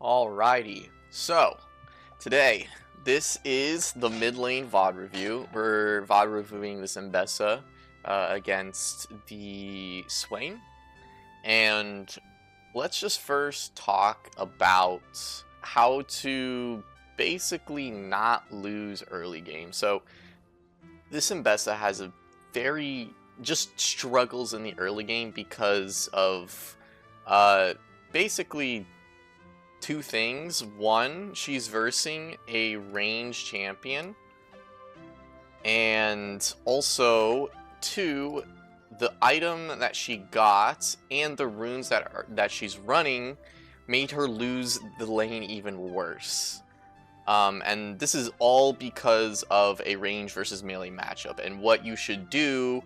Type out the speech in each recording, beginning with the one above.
Alrighty, so today this is the mid lane VOD review. We're VOD reviewing this Mbessa against the Swain, and let's just first talk about how to basically not lose early game. So this Mbessa has a very just struggles in the early game because of basically two things. One, she's versing a ranged champion, and also two, the item that she got and the runes that she's running made her lose the lane even worse. And this is all because of a range versus melee matchup, and what you should do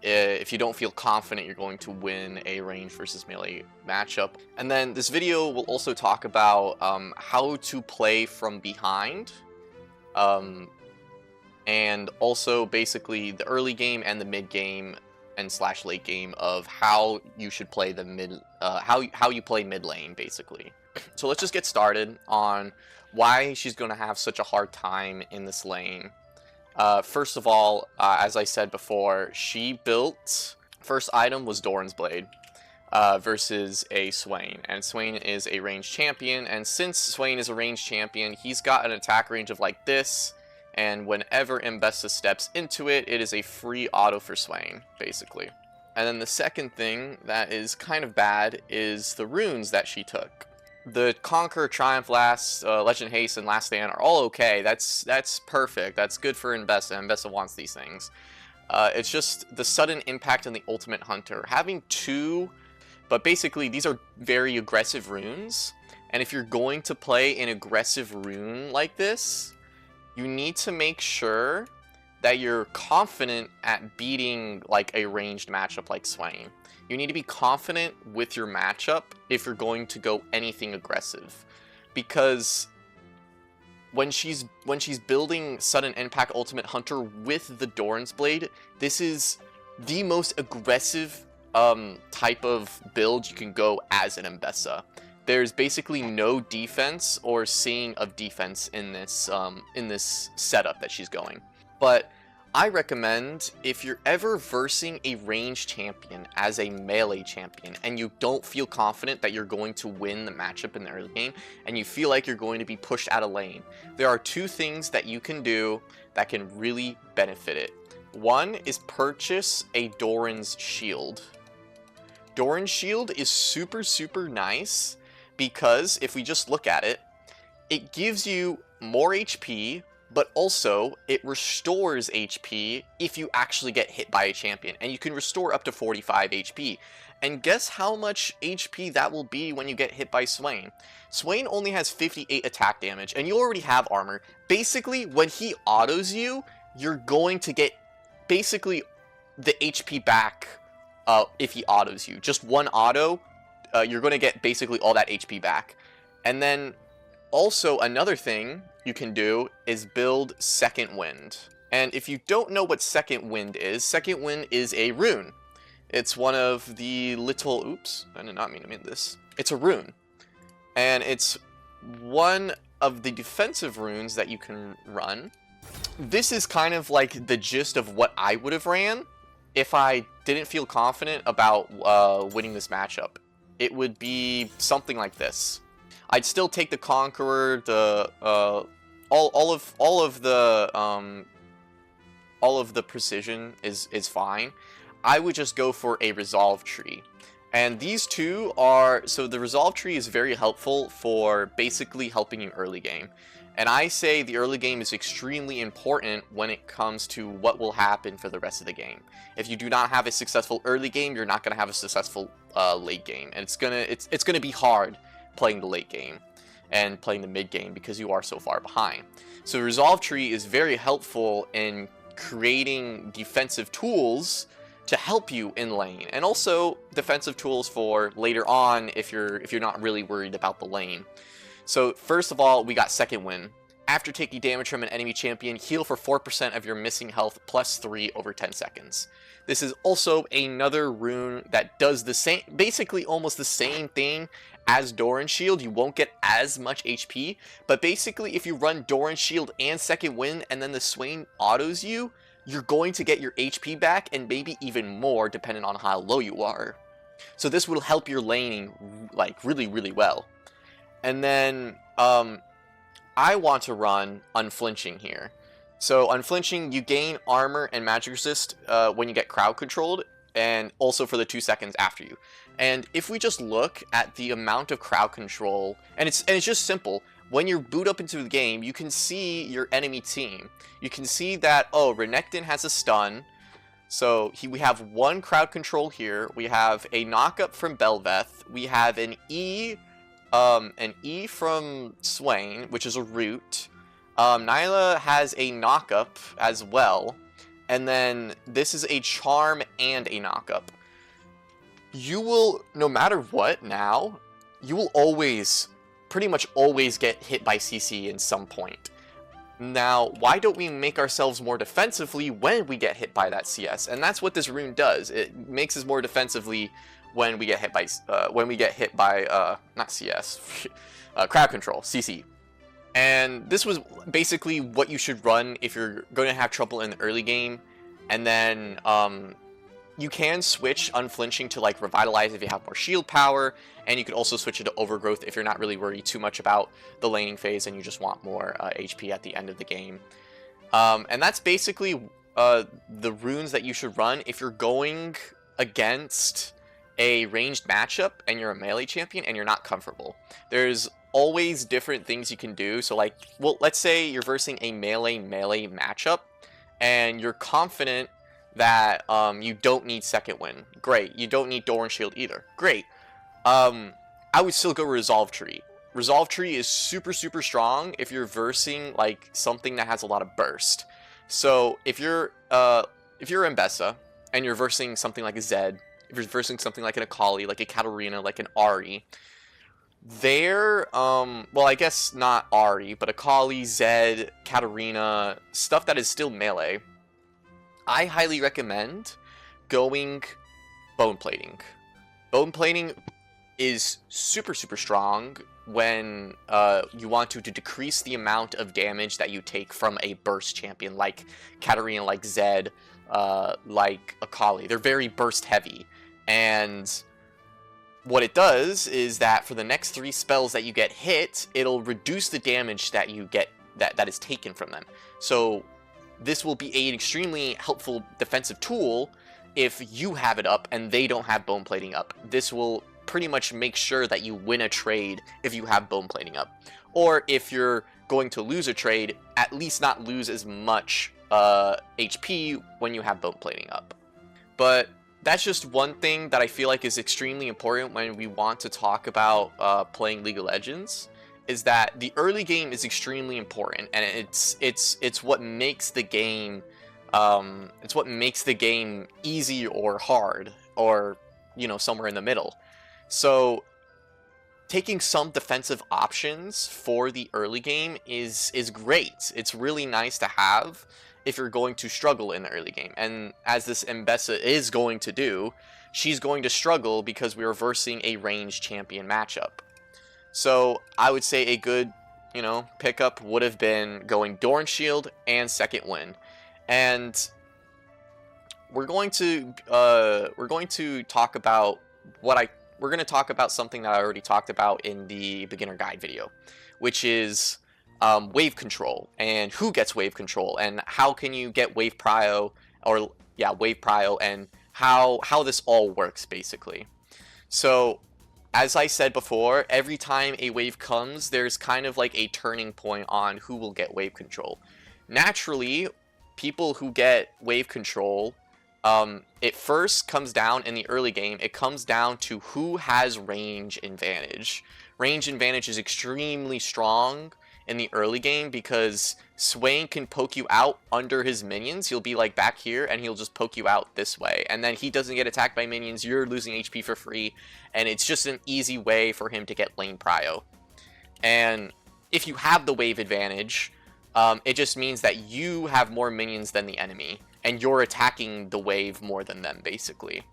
if you don't feel confident you're going to win a range versus melee matchup. And then this video will also talk about how to play from behind, and also basically the early game and the mid game and / late game of how you should play the mid, how you play mid lane basically. So let's just get started on why she's going to have such a hard time in this lane. First of all, as I said before, she built, first item was Doran's Blade versus a Swain, and Swain is a ranged champion, and since Swain is a ranged champion, he's got an attack range of like this, and whenever Mbessa steps into it, it is a free auto for Swain, basically. And then the second thing that is kind of bad is the runes that she took. The Conquer, Triumph, Legend Haste, and Last Stand are all okay. That's perfect. That's good for Mbessa. Mbessa wants these things. It's just the sudden impact on the Ultimate Hunter. Having two, but basically these are very aggressive runes, and if you're going to play an aggressive rune like this, you need to make sure that you're confident at beating like a ranged matchup like Swain. You need to be confident with your matchup if you're going to go anything aggressive, because when she's building Sudden Impact Ultimate Hunter with the Doran's Blade, this is the most aggressive type of build you can go as an Mbessa. There's basically no defense or seeing of defense in this setup that she's going. But I recommend, if you're ever versing a ranged champion as a melee champion and you don't feel confident that you're going to win the matchup in the early game and you feel like you're going to be pushed out of lane, there are two things that you can do that can really benefit it. One is purchase a Doran's Shield. Doran's Shield is super nice because if we just look at it, it gives you more HP, but also it restores HP if you actually get hit by a champion, and you can restore up to 45 HP. And guess how much HP that will be when you get hit by Swain? Swain only has 58 attack damage, and you already have armor. Basically, when he autos you, you're going to get basically the HP back if he autos you. Just one auto, you're going to get basically all that HP back. And then also another thing you can do is build Second Wind. And if you don't know what Second Wind is a rune. It's one of the little, oops, I did not mean to mean this. It's a rune. And it's one of the defensive runes that you can run. This is kind of like the gist of what I would have ran if I didn't feel confident about winning this matchup. It would be something like this. I'd still take the Conqueror, the all of the precision is fine. I would just go for a Resolve Tree. And these two are, so the Resolve Tree is very helpful for basically helping you early game. And I say the early game is extremely important when it comes to what will happen for the rest of the game. If you do not have a successful early game, you're not going to have a successful late game. And it's gonna be hard playing the late game and playing the mid game because you are so far behind. So the Resolve Tree is very helpful in creating defensive tools to help you in lane, and also defensive tools for later on if you're not really worried about the lane. So first of all, we got Second Wind. After taking damage from an enemy champion, heal for 4% of your missing health plus 3 over 10 seconds. This is also another rune that does the same, basically almost the same thing as Doran Shield, you won't get as much HP, but basically if you run Doran Shield and second wind and then the Swain autos you, you're going to get your HP back and maybe even more depending on how low you are. So this will help your laning like really, really well. And then I want to run Unflinching here. So Unflinching, you gain armor and magic resist when you get crowd controlled, and also for the 2 seconds after you. And if we just look at the amount of crowd control, and it's just simple. When you boot up into the game, you can see your enemy team. You can see that, oh, Renekton has a stun. So we have 1 crowd control here. We have a knockup from Belveth. We have an E from Swain, which is a root. Nyla has a knockup as well. And then this is a charm and a knockup. You will, no matter what now, you will always, pretty much always get hit by CC in some point. Now, why don't we make ourselves more defensively when we get hit by that CS? And that's what this rune does. It makes us more defensively when we get hit by, not CS, crowd control, CC. And this was basically what you should run if you're going to have trouble in the early game. And then you can switch Unflinching to like Revitalize if you have more shield power. And you could also switch it to Overgrowth if you're not really worried too much about the laning phase and you just want more HP at the end of the game. And that's basically the runes that you should run if you're going against a ranged matchup and you're a melee champion and you're not comfortable. There's always different things you can do. So like, well, let's say you're versing a melee matchup and you're confident that you don't need second wind. Great. You don't need Doran Shield either. Great. I would still go Resolve Tree. Resolve Tree is super strong if you're versing like something that has a lot of burst. So if you're Mbessa and you're versing something like a Zed, if you're versing something like an Akali, like a Katarina, like an Ahri, they're, well, I guess not Ahri, but Akali, Zed, Katarina, stuff that is still melee, I highly recommend going Bone Plating. Bone Plating is super strong when you want to decrease the amount of damage that you take from a burst champion, like Katarina, like Zed, like Akali. They're very burst heavy, and what it does is that for the next 3 spells that you get hit, it'll reduce the damage that you get that is taken from them. So this will be an extremely helpful defensive tool if you have it up and they don't have Bone Plating up. This will pretty much make sure that you win a trade if you have Bone Plating up. Or if you're going to lose a trade, at least not lose as much HP when you have Bone Plating up. But that's just one thing that I feel like is extremely important when we want to talk about playing League of Legends, is that the early game is extremely important, and it's what makes the game easy or hard, or somewhere in the middle. So taking some defensive options for the early game is great. It's really nice to have if you're going to struggle in the early game. And as this Mbessa is going to do, she's going to struggle because we're versing a ranged champion matchup. So I would say a good, pickup would have been going Doran Shield and second wind. And we're going to talk about something that I already talked about in the beginner guide video, which is wave control, and who gets wave control, and how can you get wave prio, and how this all works basically. So as I said before, every time a wave comes, there's kind of like a turning point on who will get wave control. Naturally, people who get wave control, it first comes down in the early game, it comes down to who has range advantage. Range advantage is extremely strong in the early game because Swain can poke you out under his minions. He'll be like back here and he'll just poke you out this way, and then he doesn't get attacked by minions, you're losing HP for free, and it's just an easy way for him to get lane prio. And if you have the wave advantage, it just means that you have more minions than the enemy, and you're attacking the wave more than them basically.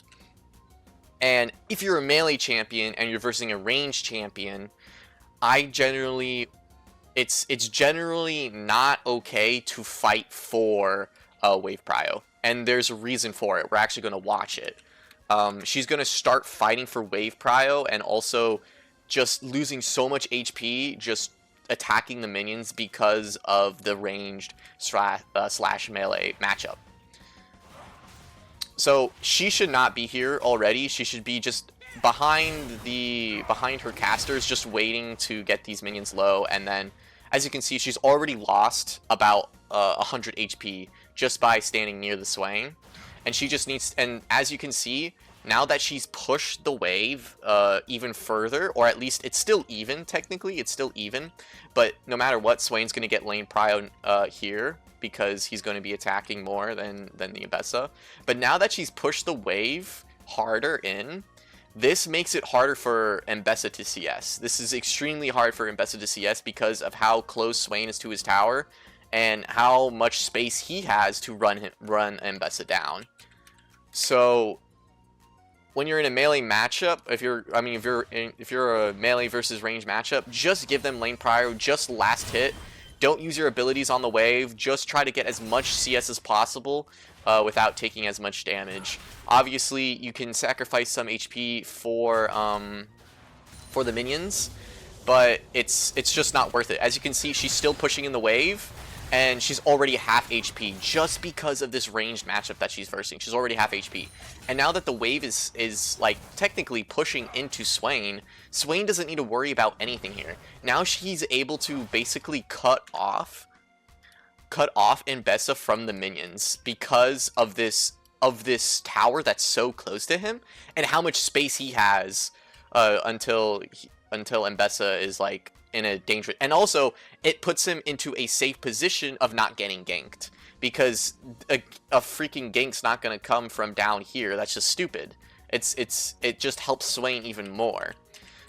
And if you're a melee champion and you're versing a ranged champion, it's generally not okay to fight for wave prio, and there's a reason for it. We're actually going to watch it. She's going to start fighting for wave prio and also just losing so much HP just attacking the minions because of the ranged slash melee matchup. So she should not be here already. She should be just behind her casters, just waiting to get these minions low. And then, as you can see, she's already lost about 100 HP just by standing near the Swain. And she just needs, and as you can see, now that she's pushed the wave even further, or at least it's still even, technically, it's still even. But no matter what, Swain's going to get lane prio here, because he's going to be attacking more than the Ambessa. But now that she's pushed the wave harder in, this makes it harder for Ambessa to CS. This is extremely hard for Ambessa to CS because of how close Swain is to his tower and how much space he has to run Ambessa down. So when you're in a melee matchup, if you're a melee versus range matchup, just give them lane prio, just last hit. Don't use your abilities on the wave. Just try to get as much CS as possible without taking as much damage. Obviously, you can sacrifice some HP for the minions, but it's just not worth it. As you can see, she's still pushing in the wave, and she's already half HP just because of this ranged matchup that she's versing. She's already half HP. And now that the wave is like technically pushing into Swain, Swain doesn't need to worry about anything here. Now she's able to basically cut off Ambessa from the minions because of this tower that's so close to him and how much space he has until Ambessa is like in a dangerous, and also it puts him into a safe position of not getting ganked, because a freaking gank's not going to come from down here. That's just stupid. It just helps Swain even more.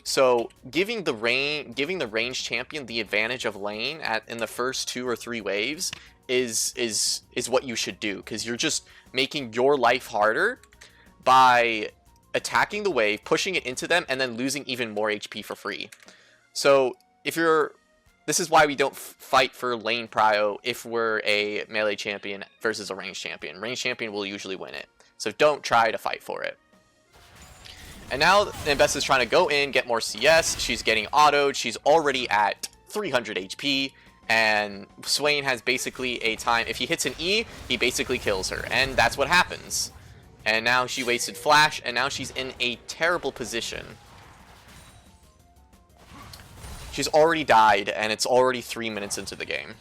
So giving the range champion the advantage of lane in the first 2 or 3 waves is what you should do, because you're just making your life harder by attacking the wave, pushing it into them, and then losing even more HP for free. So this is why we don't fight for lane prio if we're a melee champion versus a range champion. Range champion will usually win it, so don't try to fight for it. And now Ambessa is trying to go in, get more CS. She's getting autoed. She's already at 300 HP, and Swain has basically a time. If he hits an E, he basically kills her, and that's what happens. And now she wasted flash, and now she's in a terrible position. She's already died, and it's already 3 minutes into the game.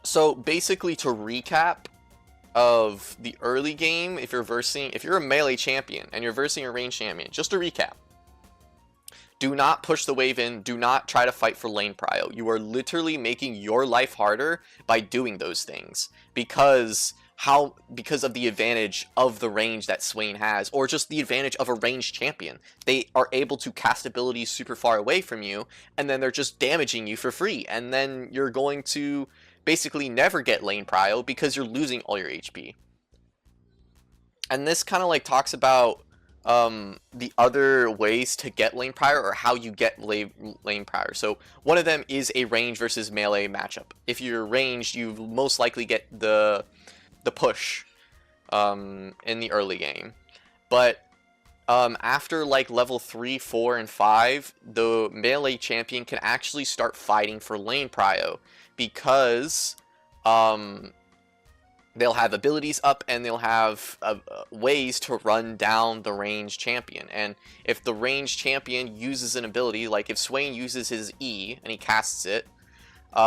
So basically, to recap of the early game, if you're a melee champion and you're versing a range champion, just to recap, do not push the wave in, do not try to fight for lane prio. You are literally making your life harder by doing those things because of the advantage of the range that Swain has, or just the advantage of a ranged champion. They are able to cast abilities super far away from you, and then they're just damaging you for free, and then you're going to basically never get lane prio because you're losing all your HP. And this kind of like talks about the other ways to get lane prio, or how you get lane prio. So one of them is a range versus melee matchup. If you're ranged, you most likely get the push in the early game. But after like level 3, 4, and 5, the melee champion can actually start fighting for lane prio, because they'll have abilities up and they'll have ways to run down the ranged champion. And if the ranged champion uses an ability, like if Swain uses his E and he casts it,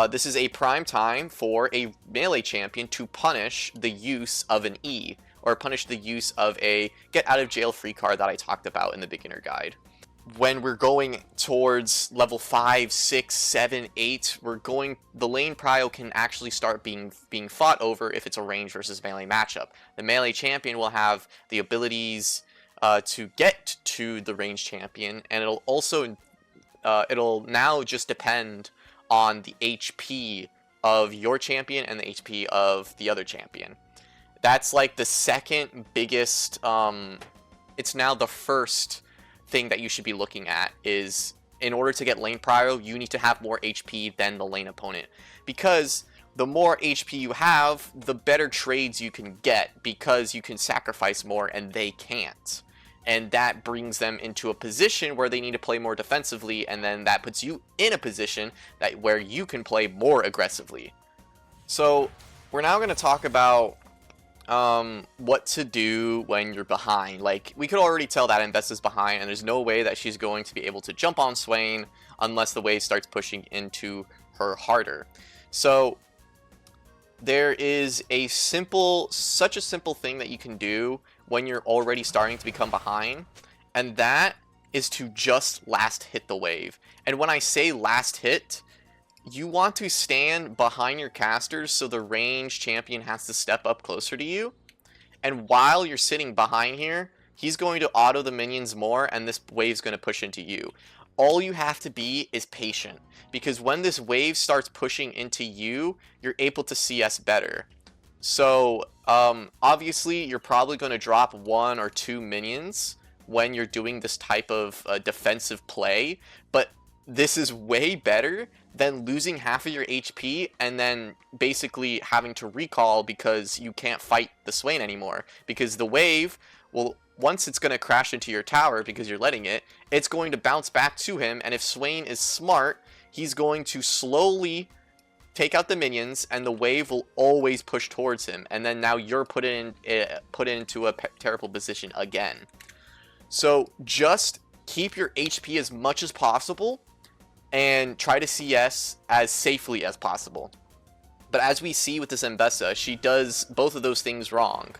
this is a prime time for a melee champion to punish the use of an E, or punish the use of a get out of jail free card that I talked about in the beginner guide. when we're going towards level 5, 6, 7, 8, the lane prio can actually start being fought over if it's a range versus melee matchup. The melee champion will have the abilities to get to the range champion, and it'll also it'll now just depend on the HP of your champion and the HP of the other champion. That's like the second biggest, it's now the first thing that you should be looking at is, in order to get lane prio, you need to have more HP than the lane opponent. Because the more HP you have, the better trades you can get, because you can sacrifice more and they can't. And that brings them into a position where they need to play more defensively, and then that puts you in a position where you can play more aggressively. So we're now going to talk about what to do when you're behind. Like, we could already tell that Mbessa's behind, and there's no way that she's going to be able to jump on Swain unless the wave starts pushing into her harder. So there is such a simple thing that you can do when you're already starting to become behind, and that is to just last hit the wave. And when I say last hit, you want to stand behind your casters so the range champion has to step up closer to you. And while you're sitting behind here, he's going to auto the minions more, and this wave's going to push into you. All you have to be is patient, because when this wave starts pushing into you, you're able to CS better. So obviously you're probably going to drop 1 or 2 minions when you're doing this type of defensive play, but this is way better than losing half of your HP and then basically having to recall because you can't fight the Swain anymore. Because the wave will, once it's going to crash into your tower because you're letting it, it's going to bounce back to him, and if Swain is smart, he's going to slowly take out the minions, and the wave will always push towards him, and then now you're put into a terrible position again. So just keep your HP as much as possible and try to CS as safely as possible. But as we see with this Mbessa, she does both of those things wrong.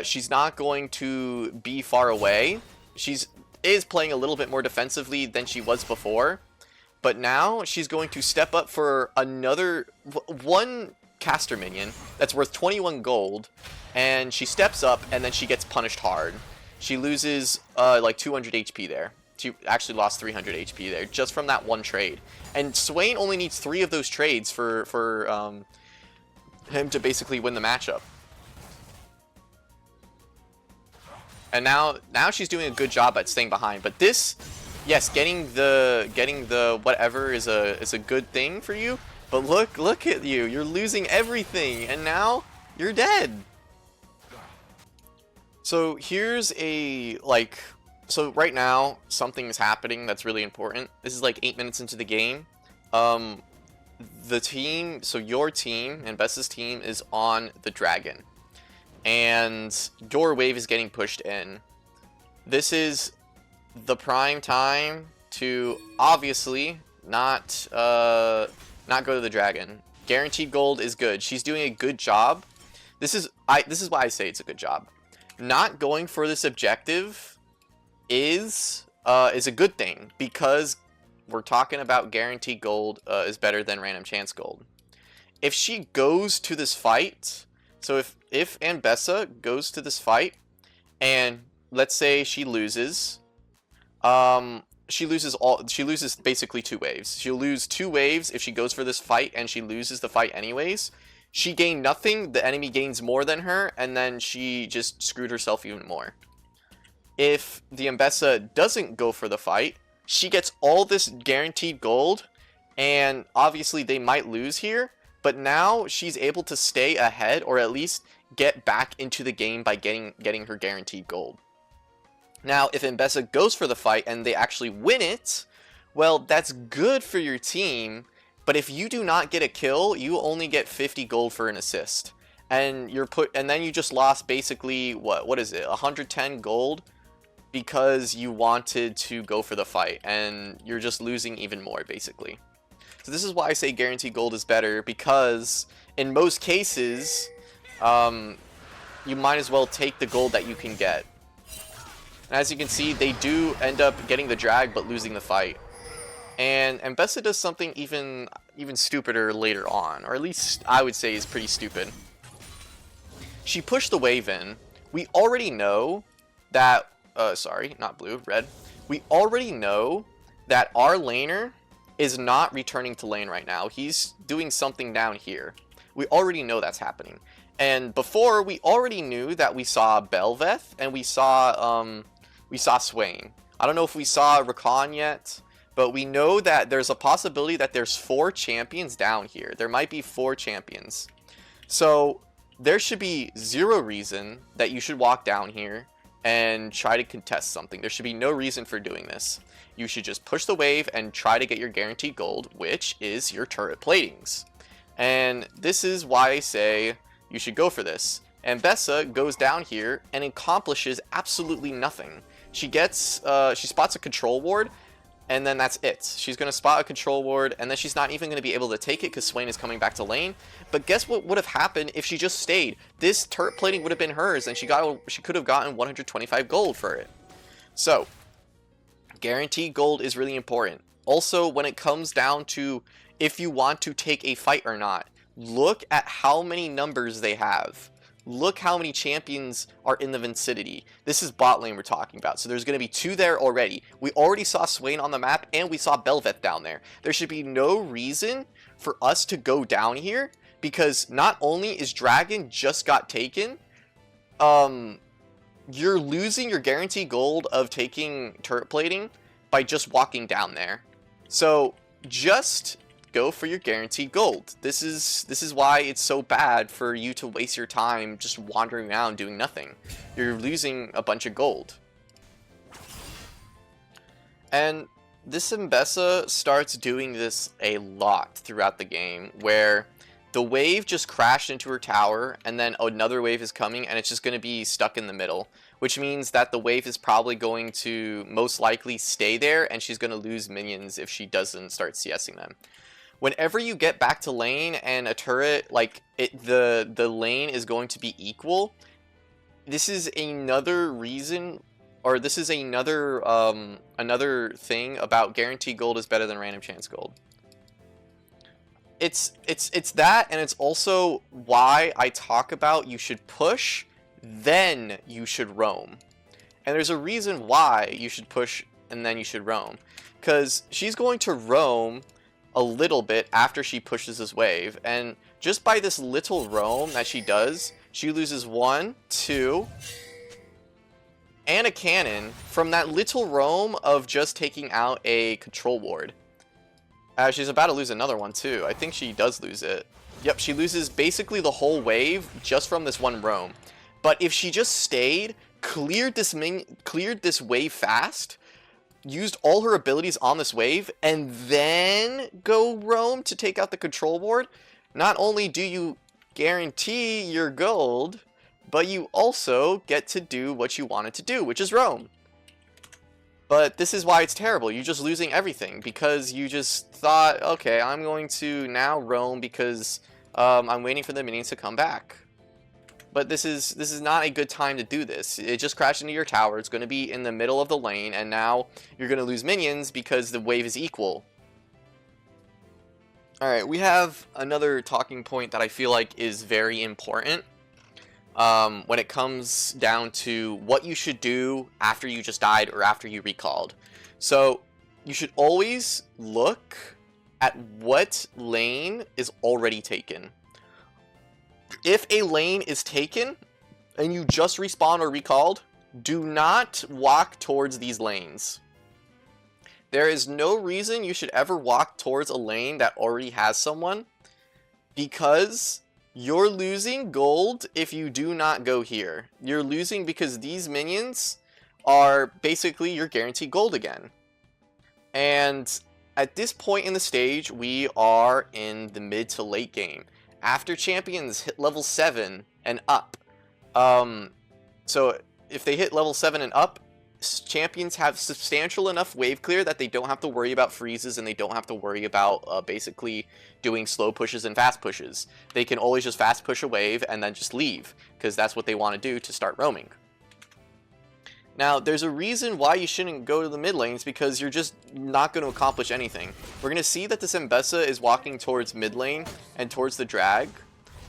She's not going to be far away. Is playing a little bit more defensively than she was before, but now she's going to step up for another one caster minion that's worth 21 gold, and she steps up and then she gets punished hard. She loses like 200 HP there. She actually lost 300 HP there just from that one trade. And Swain only needs 3 of those trades for him to basically win the matchup. And now she's doing a good job at staying behind. But this, yes, getting the whatever is a good thing for you. But look at you. You're losing everything, and now you're dead. So here's so right now something is happening that's really important. This is like 8 minutes into the game. The team, so your team and Bess's team is on the dragon, and your wave is getting pushed in. This is the prime time to obviously not go to the dragon. Guaranteed gold is good. She's doing a good job. This is why I say it's a good job. Not going for this objective is a good thing, because we're talking about guaranteed gold is better than random chance gold. If she goes to this fight, so if Mbessa goes to this fight and let's say she loses, she loses basically 2 waves. She'll lose 2 waves if she goes for this fight and she loses the fight anyways. She gained nothing, the enemy gains more than her, and then she just screwed herself even more. If the Mbessa doesn't go for the fight, she gets all this guaranteed gold, and obviously they might lose here, but now she's able to stay ahead, or at least get back into the game by getting her guaranteed gold. Now, if Mbessa goes for the fight and they actually win it, well, that's good for your team, but if you do not get a kill, you only get 50 gold for an assist. And then you just lost basically, what is it, 110 gold? Because you wanted to go for the fight, and you're just losing even more, basically. So this is why I say guaranteed gold is better, because in most cases, you might as well take the gold that you can get. And as you can see, they do end up getting the drag, but losing the fight. And Mbessa does something even stupider later on, or at least I would say is pretty stupid. She pushed the wave in. We already know that, sorry, not blue, red. We already know that our laner is not returning to lane right now. He's doing something down here. We already know that's happening. And before, we already knew that we saw Belveth and we saw Swain. I don't know if we saw Rakan yet, but we know that there's a possibility that there's 4 champions down here. There might be 4 champions. So there should be 0 reason that you should walk down here and try to contest something. There should be no reason for doing this. You should just push the wave and try to get your guaranteed gold, which is your turret platings. And this is why I say you should go for this. And Mbessa goes down here and accomplishes absolutely nothing. She spots a control ward, and then that's it. She's going to spot a control ward, and then she's not even going to be able to take it because Swain is coming back to lane. But guess what would have happened if she just stayed? This turret plating would have been hers, and she could have gotten 125 gold for it. So, guaranteed gold is really important. Also, when it comes down to if you want to take a fight or not, look at how many numbers they have. Look how many champions are in the vicinity. This is bot lane we're talking about. So there's going to be 2 there already. We already saw Swain on the map, and we saw Belveth down there. There should be no reason for us to go down here, because not only is Dragon just got taken, you're losing your guaranteed gold of taking turret plating by just walking down there. So just go for your guaranteed gold. This is why it's so bad for you to waste your time just wandering around doing nothing. You're losing a bunch of gold. And this Mbessa starts doing this a lot throughout the game, where the wave just crashed into her tower, and then another wave is coming, and it's just going to be stuck in the middle, which means that the wave is probably going to most likely stay there, and she's going to lose minions if she doesn't start CSing them. Whenever you get back to lane and a turret, like the lane is going to be equal, this is another reason, or this is another another thing about guaranteed gold is better than random chance gold. It's that, and it's also why I talk about you should push, then you should roam. And there's a reason why you should push and then you should roam, because she's going to roam a little bit after she pushes this wave, and just by this little roam that she does, she loses 1, 2, and a cannon from that little roam of just taking out a control ward. She's about to lose another one too. I think she does lose it. Yep, she loses basically the whole wave just from this one roam. But if she just stayed, cleared this wave fast, used all her abilities on this wave, and then go roam to take out the control ward, not only do you guarantee your gold, but you also get to do what you wanted to do, which is roam. But this is why it's terrible. You're just losing everything because you just thought, okay, I'm going to now roam because I'm waiting for the minions to come back. But this is not a good time to do this. It just crashed into your tower. It's going to be in the middle of the lane, and now you're going to lose minions because the wave is equal. Alright, we have another talking point that I feel like is very important when it comes down to what you should do after you just died or after you recalled. So you should always look at what lane is already taken. If a lane is taken and you just respawned or recalled, do not walk towards these lanes. There is no reason you should ever walk towards a lane that already has someone, because you're losing gold if you do not go here. You're losing because these minions are basically your guaranteed gold again. And at this point in the stage, we are in the mid to late game. After champions hit level 7 and up. So if they hit level 7 and up, champions have substantial enough wave clear that they don't have to worry about freezes, and they don't have to worry about basically doing slow pushes and fast pushes. They can always just fast push a wave and then just leave, because that's what they want to do to start roaming. Now, there's a reason why you shouldn't go to the mid lanes, because you're just not going to accomplish anything. We're going to see that this Mbessa is walking towards mid lane and towards the drag,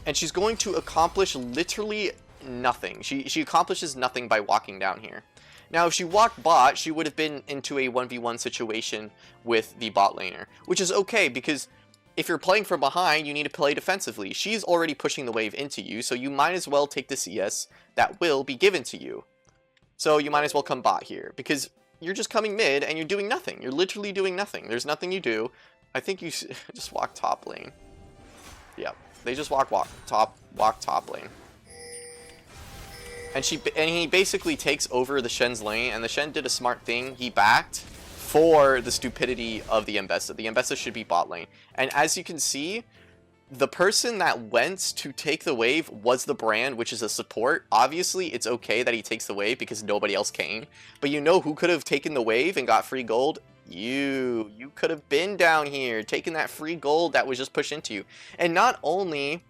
and she's going to accomplish literally nothing. She accomplishes nothing by walking down here. Now, if she walked bot, she would have been into a 1v1 situation with the bot laner, which is okay, because if you're playing from behind, you need to play defensively. She's already pushing the wave into you, so you might as well take the CS that will be given to you. So you might as well come bot here, because you're just coming mid and you're doing nothing. You're literally doing nothing. There's nothing you do. I think you just walk top lane. Yeah, they just walk top lane. And he basically takes over the Shen's lane, and the Shen did a smart thing. He backed for the stupidity of the Mbessa. The Mbessa should be bot lane. And as you can see, the person that went to take the wave was the Brand, which is a support. Obviously, it's okay that he takes the wave because nobody else came. But you know who could have taken the wave and got free gold? You could have been down here, taking that free gold that was just pushed into you. And not only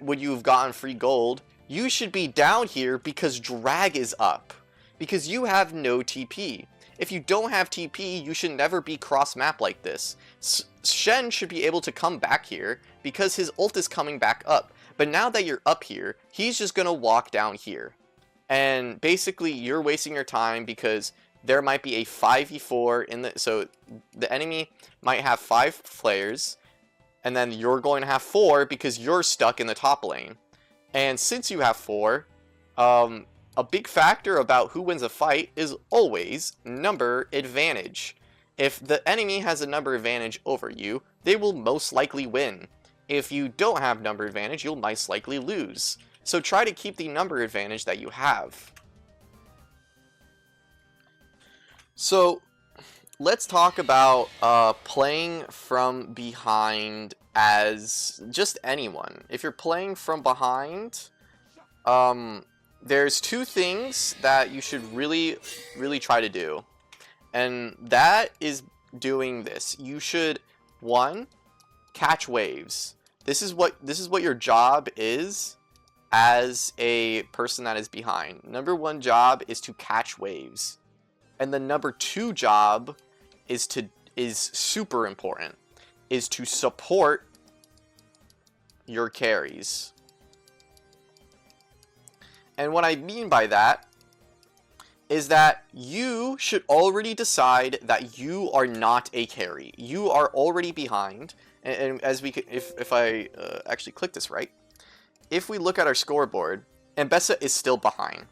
would you have gotten free gold, you should be down here because drag is up. Because you have no TP. If you don't have TP, you should never be cross-map like this. Shen should be able to come back here because his ult is coming back up. But now that you're up here, he's just going to walk down here. And basically, you're wasting your time because there might be a 5v4 in the... So, the enemy might have 5 players, and then you're going to have 4 because you're stuck in the top lane. And since you have 4, a big factor about who wins a fight is always number advantage. If the enemy has a number advantage over you, they will most likely win. If you don't have number advantage, you'll most likely lose. So try to keep the number advantage that you have. So let's talk about playing from behind as just anyone. If you're playing from behind, there's 2 things that you should really try to do. And that is doing this. You should, 1, catch waves. This is what your job is as a person that is behind. Number 1 job is to catch waves. And the number 2 job is super important, is to support your carries. And what I mean by that is that you should already decide that you are not a carry. You are already behind. And as we could, if I actually click this right, if we look at our scoreboard, Mbessa is still behind.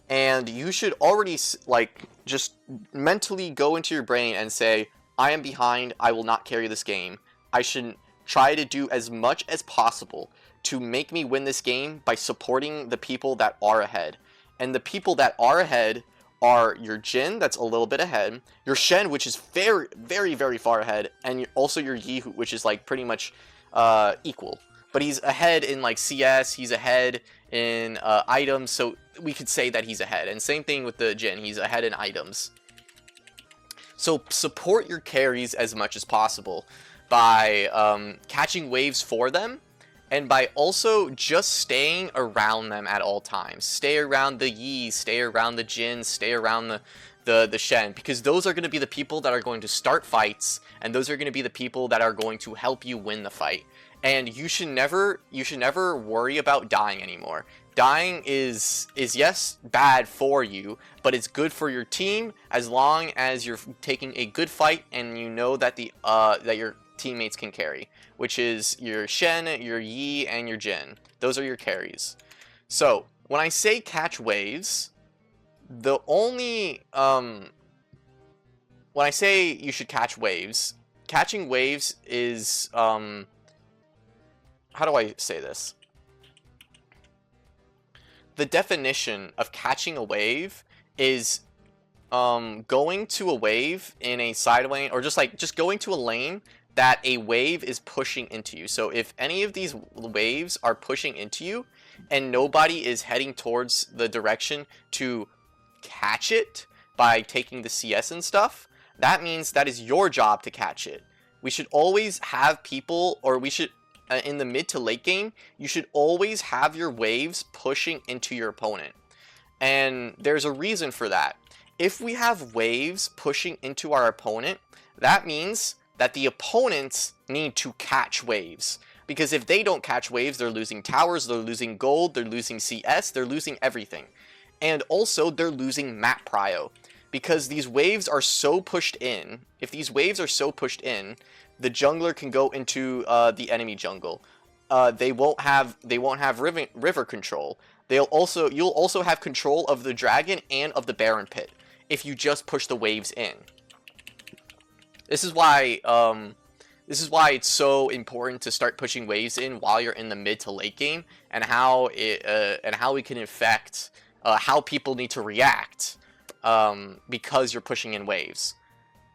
And you should already like just mentally go into your brain and say, I am behind, I will not carry this game. I should try to do as much as possible to make me win this game by supporting the people that are ahead. And the people that are ahead are your Jhin, that's a little bit ahead, your Shen, which is very, very, very far ahead, and also your Yi, which is like pretty much equal. But he's ahead in like CS, he's ahead in items, so we could say that he's ahead. And same thing with the Jhin, he's ahead in items. So support your carries as much as possible by catching waves for them, and by also just staying around them at all times. Stay around the Yi, stay around the Jhin, stay around the Shen, because those are going to be the people that are going to start fights, and those are going to be the people that are going to help you win the fight. And you should never worry about dying anymore. Dying is yes, bad for you, but it's good for your team as long as you're taking a good fight and you know that that your teammates can carry, which is your Shen, your Yi, and your Jhin. Those are your carries. So when I say catch waves, the only when I say you should catch waves, catching waves is how do I say this? The definition of catching a wave is going to a wave in a side lane, or just going to a lane that a wave is pushing into you. So if any of these waves are pushing into you and nobody is heading towards the direction to catch it by taking the CS and stuff, that means that is your job to catch it. We should always have people, or we should, in the mid to late game, you should always have your waves pushing into your opponent. And there's a reason for that. If we have waves pushing into our opponent, that means that the opponents need to catch waves. Because if they don't catch waves, they're losing towers, they're losing gold, they're losing CS, they're losing everything. And also, they're losing map prio. Because these waves are so pushed in, if these waves are so pushed in, the jungler can go into the enemy jungle. They won't have river control. You'll also have control of the dragon and of the Baron pit if you just push the waves in. This is why it's so important to start pushing waves in while you're in the mid to late game, and how we can affect how people need to react because you're pushing in waves.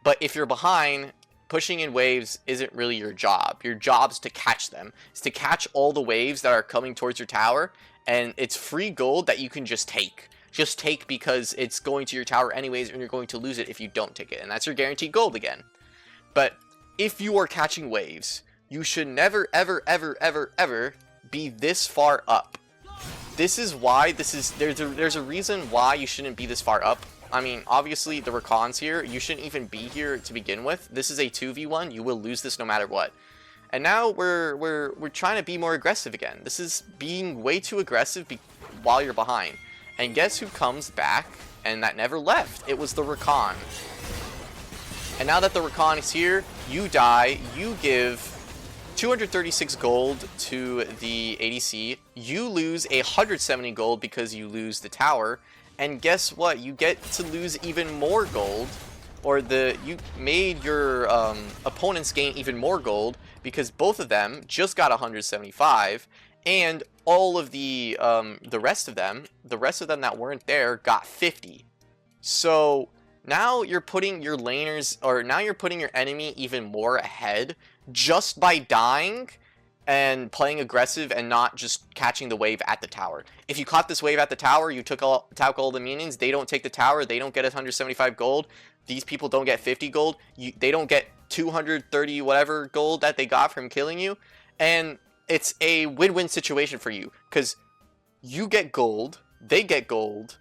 But if you're behind, pushing in waves isn't really your job. Your job's to catch them. It's to catch all the waves that are coming towards your tower, and it's free gold that you can just take. Just take because it's going to your tower anyways, and you're going to lose it if you don't take it, and that's your guaranteed gold again. But if you are catching waves, you should never, ever, ever, ever, ever be this far up. This is why there's a reason why you shouldn't be this far up. I mean, obviously the Rakan's here. You shouldn't even be here to begin with. This is a 2v1. You will lose this no matter what. And now we're trying to be more aggressive again. This is being way too aggressive while you're behind. And guess who comes back and that never left? It was the Rakan. And now that the Rakan is here, you die. You give 236 gold to the ADC. You lose 170 gold because you lose the tower. And guess what? You get to lose even more gold, or you made your opponents gain even more gold because both of them just got 175, and all of the rest of them that weren't there got 50. So now you're putting your laners, or now you're putting your enemy even more ahead just by dying and playing aggressive and not just catching the wave at the tower. If you caught this wave at the tower, you took all the minions, they don't take the tower, they don't get 175 gold, these people don't get 50 gold, they don't get 230 whatever gold that they got from killing you, and it's a win-win situation for you, because you get gold, they get gold,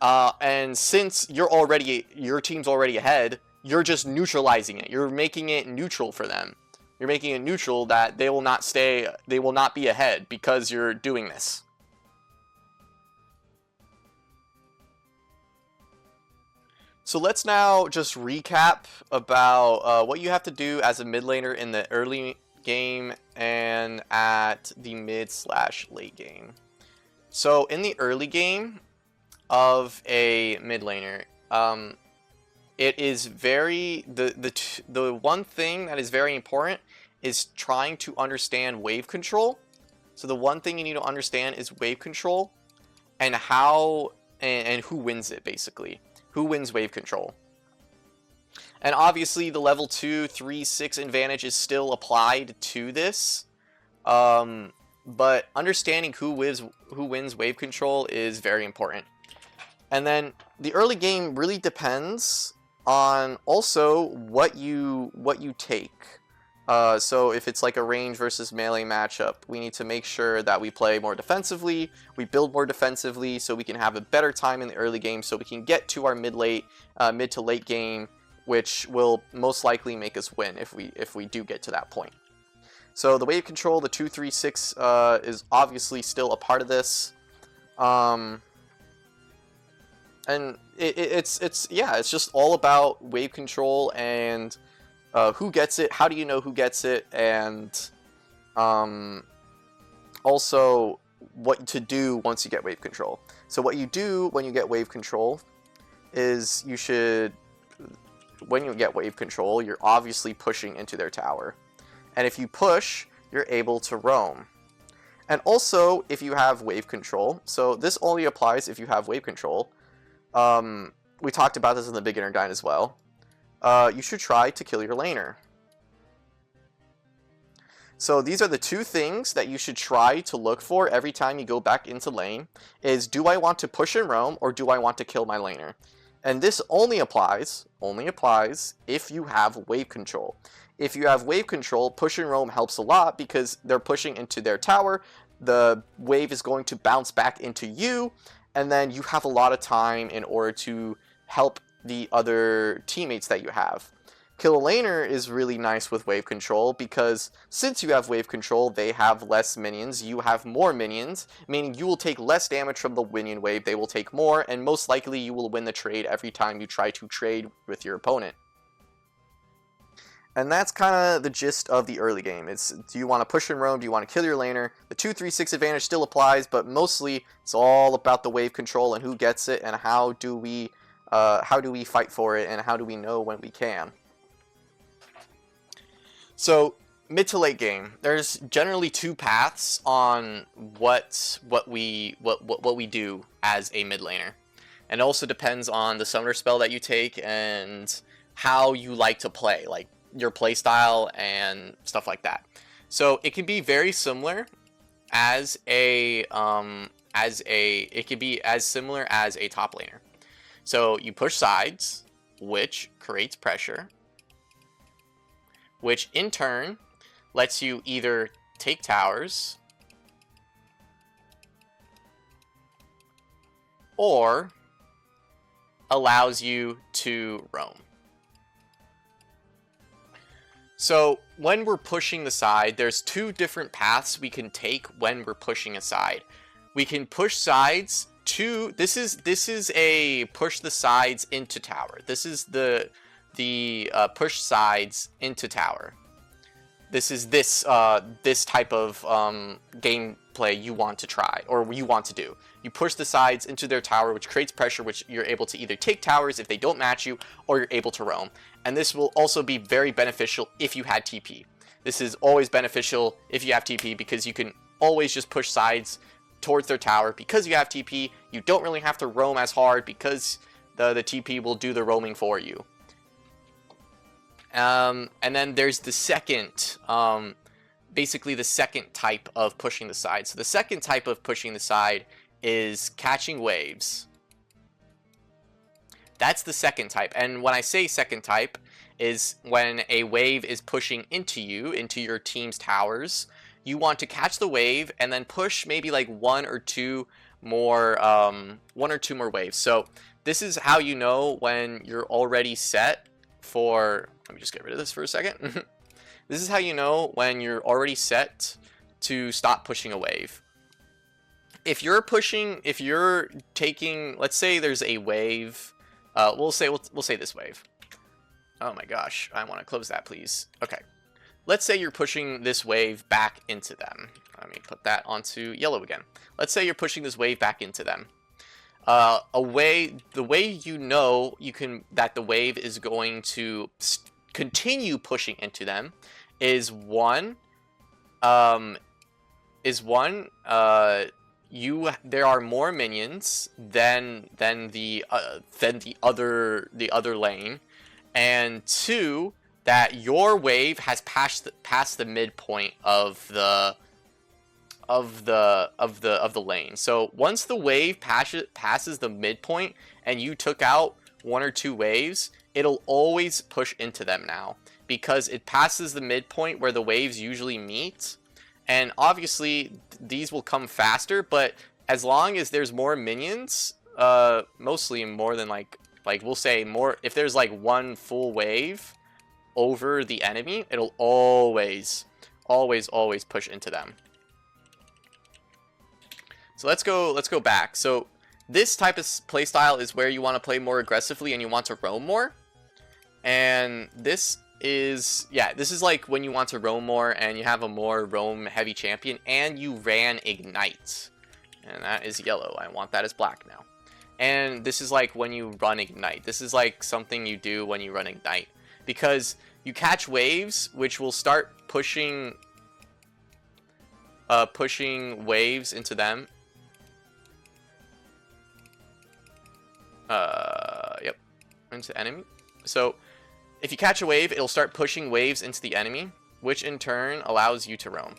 and since your team's already ahead, you're just neutralizing it. You're making it neutral for them. You're making it neutral that they will not be ahead because you're doing this. So let's now just recap about what you have to do as a mid laner in the early game and at the mid/late game. So in the early game of a mid laner, it is the one thing that is very important is trying to understand wave control. So the one thing you need to understand is wave control and how and who wins it, basically. Who wins wave control. And obviously the level 2, 3, 6 advantage is still applied to this. But understanding who wins wave control is very important. And then the early game really depends on also what you take. So if it's like a range versus melee matchup, we need to make sure that we play more defensively, we build more defensively so we can have a better time in the early game so we can get to our mid to late game, which will most likely make us win if we do get to that point. So the wave control, the 2, 3, 6 is obviously still a part of this. And it's just all about wave control and who gets it, how do you know who gets it, and also what to do once you get wave control. So what you do when you get wave control is when you get wave control, you're obviously pushing into their tower. And if you push, you're able to roam. And also, if you have wave control, so this only applies if you have wave control. We talked about this in the beginner guide as well. You should try to kill your laner. So these are the two things that you should try to look for every time you go back into lane, is do I want to push and roam or do I want to kill my laner? And this only applies if you have wave control. If you have wave control, push and roam helps a lot because they're pushing into their tower, the wave is going to bounce back into you, and then you have a lot of time in order to help the other teammates that you have. Kill a Laner is really nice with wave control because since you have wave control, they have less minions, you have more minions, meaning you will take less damage from the minion wave, they will take more, and most likely you will win the trade every time you try to trade with your opponent. And that's kind of the gist of the early game. It's, do you want to push and roam? Do you want to kill your laner? The 2-3-6 advantage still applies, but mostly it's all about the wave control and who gets it and how do we fight for it and how do we know when we can. So mid to late game, there's generally two paths on what we do as a mid laner, and it also depends on the summoner spell that you take and how you like to play, like your play style and stuff like that. So it can be very similar as a it could be as similar as a top laner. So you push sides, which creates pressure, which in turn lets you either take towers or allows you to roam. So when we're pushing the side, there's two different paths we can take when we're pushing a side. We can push sides to, this is a push the sides into tower. This is the push sides into tower. This is this type of gameplay you want to try, or you want to do. You push the sides into their tower, which creates pressure, which you're able to either take towers if they don't match you, or you're able to roam. And this will also be very beneficial if you had TP. This is always beneficial if you have TP, because you can always just push sides towards their tower. Because you have TP, you don't really have to roam as hard, because the TP will do the roaming for you. And then there's the second, basically the second type of pushing the side. So the second type of pushing the side is catching waves. That's the second type. And when I say second type, is when a wave is pushing into you, into your team's towers, you want to catch the wave and then push maybe like one or two more waves. So this is how you know when you're already set for, let me just get rid of this for a second. This is how you know when you're already set to stop pushing a wave. If you're taking, let's say there's a wave, we'll say this wave. Oh my gosh, I want to close that, please. Okay. Let's say you're pushing this wave back into them. Let me put that onto yellow again. Let's say you're pushing this wave back into them. The way you know that the wave is going to continue pushing into them is one, there are more minions than the other lane, and two, that your wave has passed the midpoint of the lane. So once the wave passes the midpoint and you took out one or two waves, it'll always push into them now, because it passes the midpoint where the waves usually meet. And obviously these will come faster, but as long as there's more minions, mostly more than like we'll say more, if there's like one full wave over the enemy, it'll always push into them. So let's go back. So this type of playstyle is where you want to play more aggressively and you want to roam more. And this is like when you want to roam more and you have a more roam heavy champion and you ran Ignite. And that is yellow. I want that as black now. And this is like when you run Ignite. This is like something you do when you run Ignite, because you catch waves which will start pushing waves into them. Yep, into enemy. So if you catch a wave, it'll start pushing waves into the enemy, which in turn allows you to roam.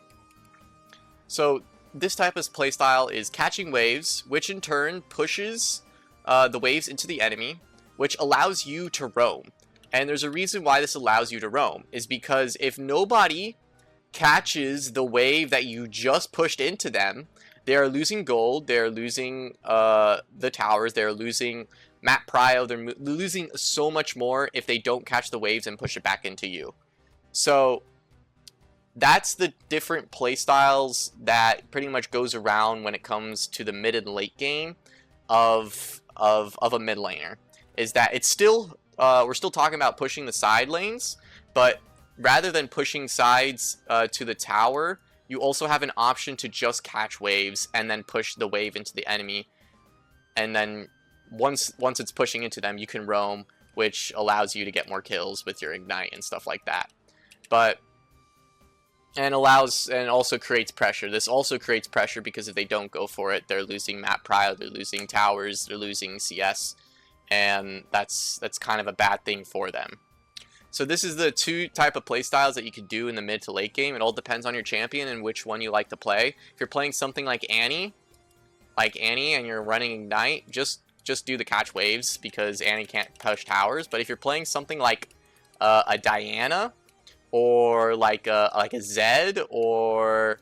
So this type of playstyle is catching waves, which in turn pushes the waves into the enemy, which allows you to roam. And there's a reason why this allows you to roam, is because if nobody catches the wave that you just pushed into them, they are losing gold, they're losing the towers, they're losing map prio, they're losing so much more if they don't catch the waves and push it back into you. So that's the different playstyles that pretty much goes around when it comes to the mid and late game of a mid laner. Is that it's still we're still talking about pushing the side lanes, but rather than pushing sides to the tower, you also have an option to just catch waves and then push the wave into the enemy, and then once it's pushing into them, you can roam, which allows you to get more kills with your ignite and stuff like that. But and also creates pressure. This also creates pressure because if they don't go for it, they're losing map prio, they're losing towers, they're losing CS, and that's kind of a bad thing for them. So this is the two type of playstyles that you can do in the mid to late game. It all depends on your champion and which one you like to play. If you're playing something like Annie, and you're running ignite, just do the catch waves because Annie can't push towers. But if you're playing something like a Diana, or like a Zed, or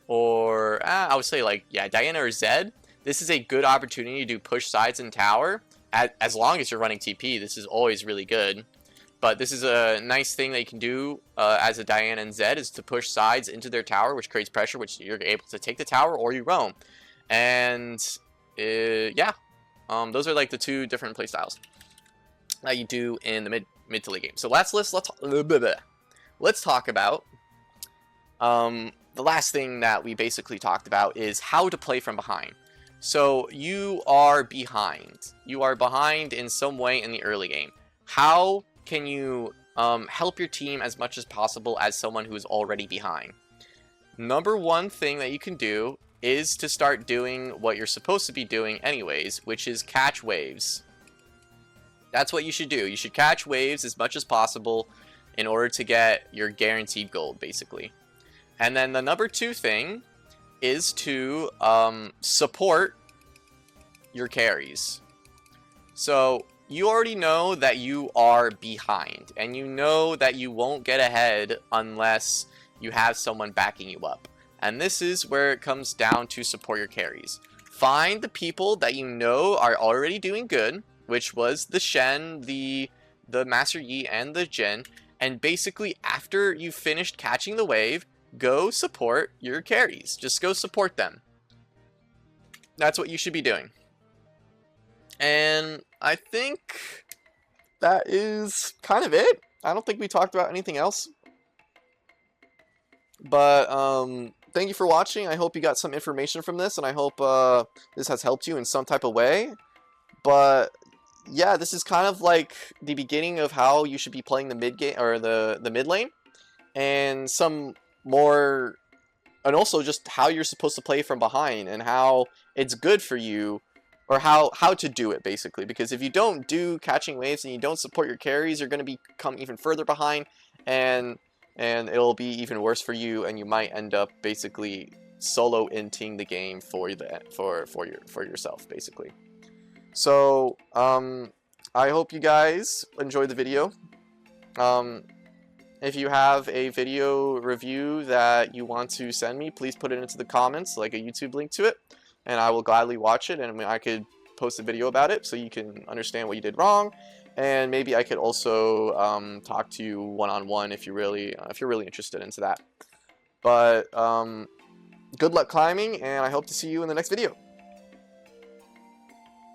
I would say like, yeah, Diana or Zed, this is a good opportunity to do push sides and tower. As long as you're running TP, this is always really good. But this is a nice thing that you can do as a Diana and Zed, is to push sides into their tower, which creates pressure, which you're able to take the tower or you roam. And yeah, those are like the two different playstyles that you do in the mid to late game. So let's talk about the last thing that we basically talked about is how to play from behind. So you are behind. You are behind in some way in the early game. How can you help your team as much as possible as someone who is already behind? Number one thing that you can do is to start doing what you're supposed to be doing anyways, which is catch waves. That's what you should do. You should catch waves as much as possible in order to get your guaranteed gold, basically. And then the number two thing is to support your carries. So you already know that you are behind, and you know that you won't get ahead unless you have someone backing you up. And this is where it comes down to support your carries. Find the people that you know are already doing good, which was the Shen, the Master Yi, and the Jhin. And basically, after you've finished catching the wave, go support your carries. Just go support them. That's what you should be doing. And I think that is kind of it. I don't think we talked about anything else. But thank you for watching. I hope you got some information from this, and I hope this has helped you in some type of way. But yeah, this is kind of like the beginning of how you should be playing the mid game, or the mid lane, and some more, and also just how you're supposed to play from behind and how it's good for you, or how to do it basically. Because if you don't do catching waves and you don't support your carries, you're going to become even further behind, and it'll be even worse for you, and you might end up basically solo inting the game for yourself basically. So I hope you guys enjoyed the video. If you have a video review that you want to send me, please put it into the comments, like a YouTube link to it, and I will gladly watch it, and I could post a video about it so you can understand what you did wrong. And maybe I could also talk to you one-on-one if you're really interested into that. But good luck climbing, and I hope to see you in the next video.